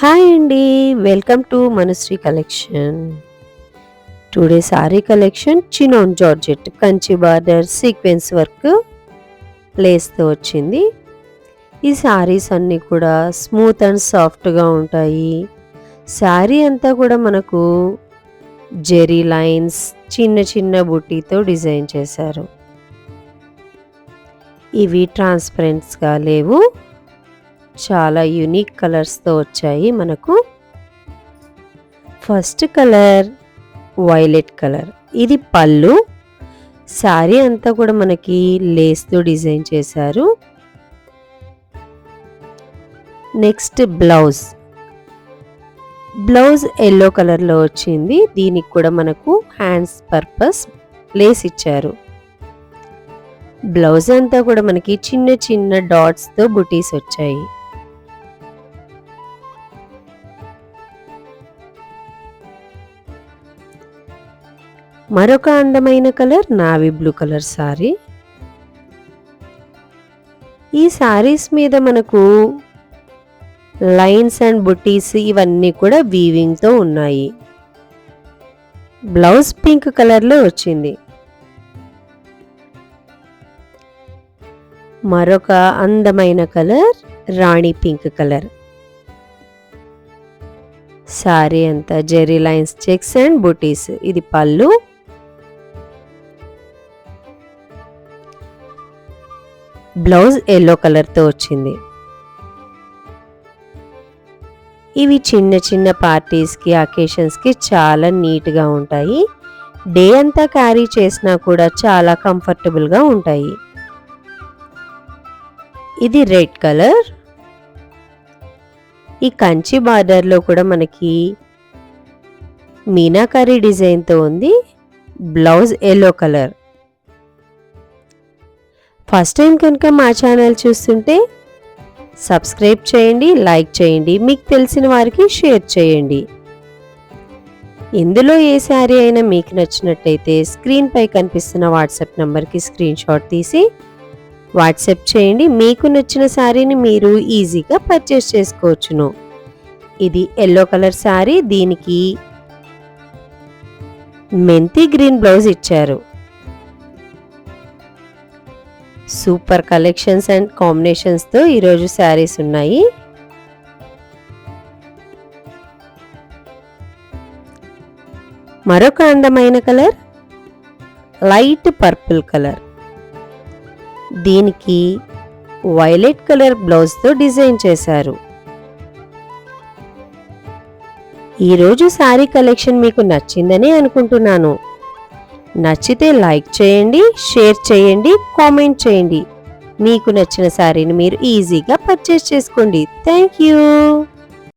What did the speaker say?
Hi అండి, welcome to Manushree collection. Today sari collection chinon georgette Kanchi border sequence work లేస్తో వచ్చింది. ఈ సారీస్ అన్నీ కూడా స్మూత్ అండ్ సాఫ్ట్గా ఉంటాయి. శారీ అంతా కూడా మనకు జెరీ లైన్స్ చిన్న చిన్న బుట్టీతో డిజైన్ చేశారు. ఇవి ట్రాన్స్పరెంట్స్గా లేవు, చాలా యూనిక్ కలర్స్తో వచ్చాయి మనకు. ఫస్ట్ కలర్ వైలెట్ కలర్, ఇది పళ్ళు. శారీ అంతా కూడా మనకి లేస్తో డిజైన్ చేశారు. నెక్స్ట్ బ్లౌజ్ ఎల్లో కలర్లో వచ్చింది. దీనికి కూడా మనకు హ్యాండ్స్ పర్పస్ లేస్ ఇచ్చారు. బ్లౌజ్ అంతా కూడా మనకి చిన్న చిన్న డాట్స్తో బుటీస్ వచ్చాయి. మరొక అందమైన colour navy blue colour sorry. ఈ సారీస్ మీద మనకు లైన్స్ అండ్ బుటీస్ ఇవన్నీ కూడా వీవింగ్తో ఉన్నాయి. బ్లౌజ్ పింక్ కలర్లో వచ్చింది. మరొక అందమైన కలర్ రాణి పింక్ కలర్. సారీ అంతా జెరీ లైన్స్ చెక్స్ అండ్ బుటీస్. ఇది పళ్ళు. బ్లౌజ్ ఎల్లో కలర్తో వచ్చింది. ఇవి చిన్న చిన్న పార్టీస్కి అకేషన్స్కి చాలా నీట్గా ఉంటాయి. డే అంతా క్యారీ చేసినా కూడా చాలా కంఫర్టబుల్గా ఉంటాయి. ఇది రెడ్ కలర్. ఈ కంచి బార్డర్లో కూడా మనకి మీనాకారి డిజైన్తో ఉంది. Blouse yellow colour. First time కనుక మా ఛానల్ చూస్తుంటే సబ్స్క్రైబ్ చేయండి, లైక్ చేయండి, మీకు తెలిసిన వారికి షేర్ చేయండి. ఇందులో ఏ శారీ అయినా మీకు నచ్చినట్టయితే స్క్రీన్ పై కనిపిస్తున్న వాట్సాప్ నంబర్కి స్క్రీన్ షాట్ తీసి వాట్సాప్ చేయండి. మీకు నచ్చిన శారీని మీరు ఈజీగా పర్చేస్ చేసుకోవచ్చును. ఇది ఎల్లో కలర్ శారీ. దీనికి మెంతి గ్రీన్ బ్లౌజ్ ఇచ్చారు. సూపర్ కలెక్షన్స్ అండ్ కాంబినేషన్స్తో ఈరోజు శారీస్ ఉన్నాయి. మరొక అందమైన కలర్ లైట్ పర్పుల్ కలర్. దీనికి వైలెట్ కలర్ బ్లౌజ్తో డిజైన్ చేశారు. ఈరోజు శారీ కలెక్షన్ మీకు నచ్చిందని అనుకుంటున్నాను. నచ్చితే లైక్ చేయండి, షేర్ చేయండి, కామెంట్ చేయండి. మీకు నచ్చిన శారీని మీరు ఈజీగా పర్చేస్ చేసుకోండి. Thank you.